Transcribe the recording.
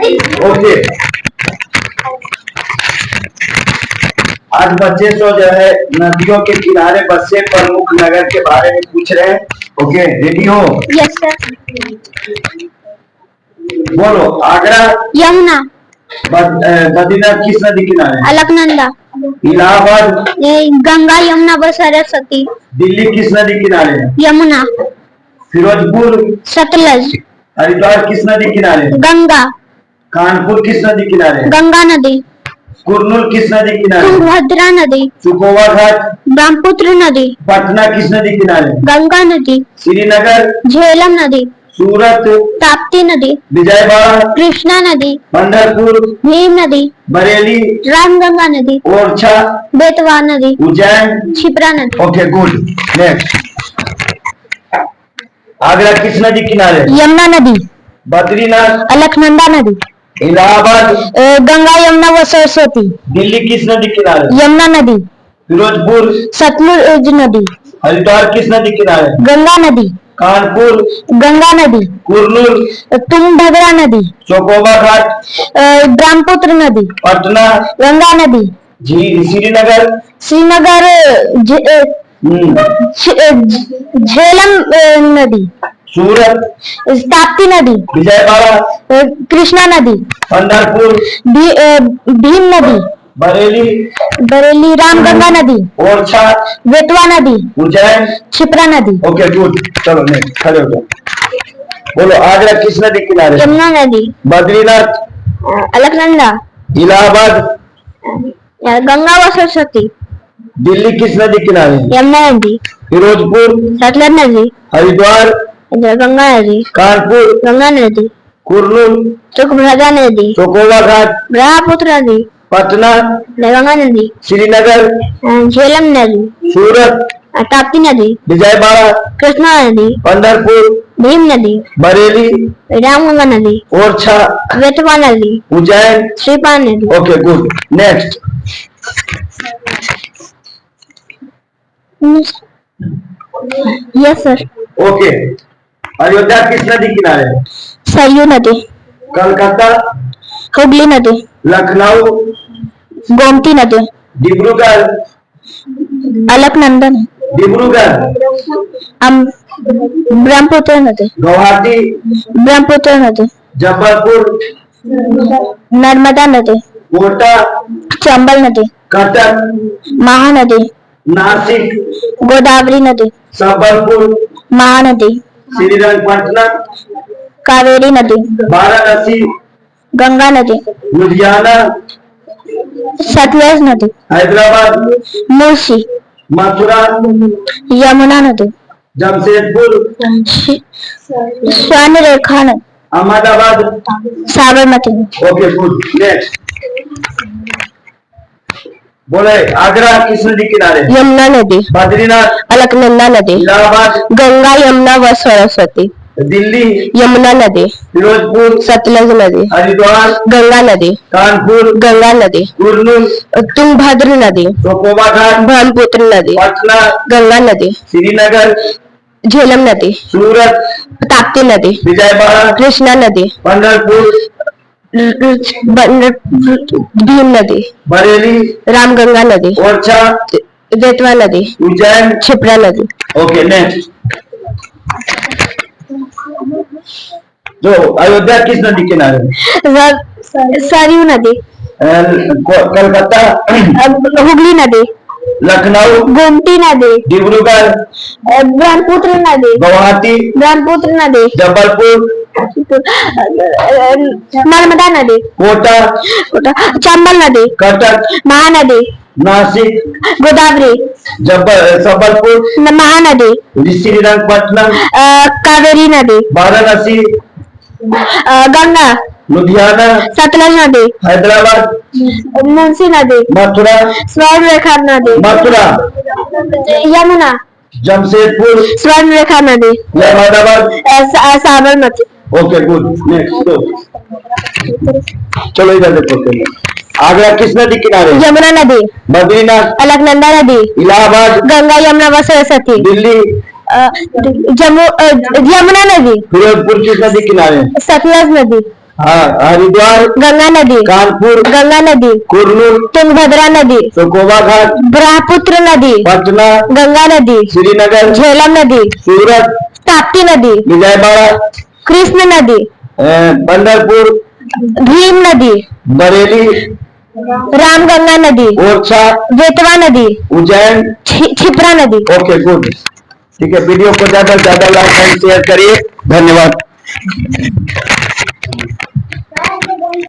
Okay, आज बच्चे तो जो है नदियों के किनारे बसे प्रमुख नगर के बारे में पूछ रहे हैं। ओके, रेडी हो? Yes sir. बोलो। आगरा यमुना। बद्रीनाथ किस नदी किनारे? अलकनंदा। इलाहाबाद गंगा यमुना व सरस्वती। दिल्ली किस नदी किनारे? यमुना। फिरोजपुर सतलज। हरिद्वार किस नदी किनारे? गंगा। कानपुर किस नदी किनारे? गंगा नदी। कुरनूल किस नदी किनारे? तुंगभद्रा नदी। सुकोवा घाट ब्रह्मपुत्र नदी। पटना किस नदी किनारे? गंगा नदी। श्रीनगर झेलम नदी। सूरत ताप्ती नदी। विजयवाड़ा कृष्णा नदी। पंढरपुर भीम नदी। बरेली रामगंगा नदी। ओरछा बेतवा नदी। उज्जैन क्षिप्रा नदी। Okay, good. नेक्स्ट, आगरा किस नदी किनारे? यमुना नदी। बद्रीनाथ अलकनंदा नदी। इलाहाबाद गंगा यमुना व सरस्वती। दिल्ली किस नदी किनारे? यमुना नदी। फिरोजपुर सतलुज नदी। हरिद्वार किस नदी किनारे? गंगा नदी। कानपुर गंगा नदी। कुरनूल तुंगभद्रा नदी। चोकोबा घाट ब्रह्मपुत्र नदी। पटना गंगा नदी। श्रीनगर श्रीनगर झेलम नदी। सूरत ताप्ती नदी। विजयवाड़ा कृष्णा नदी। पंढरपुर भीम नदी। बरेली रामगंगा नदी। ओरछा बेतवा नदी। उज्जैन क्षिप्रा नदी। Okay, good. चलो नेक्स्ट, खड़े हो जाओ। बोलो। आगरा किस नदी किनारे? यमुना नदी। बद्रीनाथ अलकनंदा। इलाहाबाद गंगा व सरस्वती। दिल्ली किस नदी किनारे? यमुना नदी। फिरोजपुर सतलज नदी। हरिद्वार गंगा नदी। कानपुर गंगा नदी। कुरनूल तुंगभद्रा नदी। चोकोबा घाट ब्रह्मपुत्र नदी। पटना गंगा नदी। श्रीनगर झेलम नदी। सूरत ताप्ती नदी। विजयवाड़ा कृष्णा नदी। पंढरपुर भीम नदी। बरेली रामगंगा नदी। ओरछा बेतवा नदी। उज्जैन क्षिप्रा नदी। Okay, good. Next, yes sir. Okay, Ayodhya किस नदी किनारे? सरयू नदी। कलकत्ता हुगली नदी। लखनऊ गोमती नदी। डिब्रूगढ़ अलकनंदा नदी। डिब्रूगढ़ ब्रह्मपुत्र नदी। गुवाहाटी ब्रह्मपुत्र नदी। जबलपुर नर्मदा नदी। कोटा चंबल नदी। कटक महानदी। नासिक गोदावरी नदी। संबलपुर महानदी। श्रीरंगपट्टनम कावेरी नदी। वाराणसी गंगा नदी। लुधियाना सतलज नदी। हैदराबाद मूसी। मथुरा यमुना नदी। जमशेदपुर स्वर्ण रेखा नदी। अहमदाबाद साबरमती नदी। Okay, good. नेक्स्ट, बोले। आगरा किस नदी किनारे? यमुना नदी। बद्रीनाथ अलकनंदा नदी। इलाहाबाद गंगा यमुना व सरस्वती। दिल्ली यमुना नदी। फिरोजपुर सतलज नदी। हरिद्वार गंगा नदी। कानपुर गंगा नदी। कुरनूल तुंगभद्रा नदी। चोकोबा घाट ब्रह्मपुत्र नदी। पटना गंगा नदी। श्रीनगर झेलम नदी। सूरत ताप्ती नदी। विजयवाड़ा कृष्णा नदी। पंढरपुर भीम नदी। बरेली रामगंगा नदी। ओरछा बेतवा नदी। उज्जैन क्षिप्रा नदी। ओके, नेक्स्ट, जो अयोध्या किस नदी किनारे? सरयू नदी। कलकत्ता हुगली नदी। लखनऊ गोमती नदी। डिब्रूगढ़ ब्रह्मपुत्र नदी। गुवाहाटी ब्रह्मपुत्र नदी। जबलपुर नर्मदा नदी। कोटा चंबल नदी। कटक महानदी। नासिक गोदावरी। संबलपुर महानदी। श्रीरंगपट्टनम कावेरी नदी। वाराणसी गंगा। लुधियाना सतलज नदी। हैदराबाद मूसी नदी। मथुरा स्वर्ण रेखा नदी। मथुरा यमुना। जमशेदपुर स्वर्ण रेखा नदी। Ahmedabad Sabarmati. Okay, good. Next, चलो इधर देखो। आगरा किस नदी किनारे? यमुना नदी। बद्रीनाथ अलकनंदा नदी। इलाहाबाद गंगा यमुना व सरस्वती। दिल्ली यमुना नदी। फिरोजपुर किस नदी किनारे? सतलज नदी। हाँ, हरिद्वार, गंगा नदी, कानपुर, गंगा नदी, कुरनूल, तुंगभद्रा नदी, सुकोबा घाट, ब्रह्मपुत्र नदी, पटना, गंगा नदी, श्रीनगर, झेलम नदी, सूरत, ताप्ती नदी, विजयवाड़ा, कृष्ण नदी, पंढरपुर, भीम नदी, बरेली, रामगंगा नदी, ओरछा, बेतवा नदी, उज्जैन। क्षिप्रा नदी। Okay, good. ठीक है, वीडियो को ज्यादा से ज्यादा लाइक एंड शेयर करिए। धन्यवाद।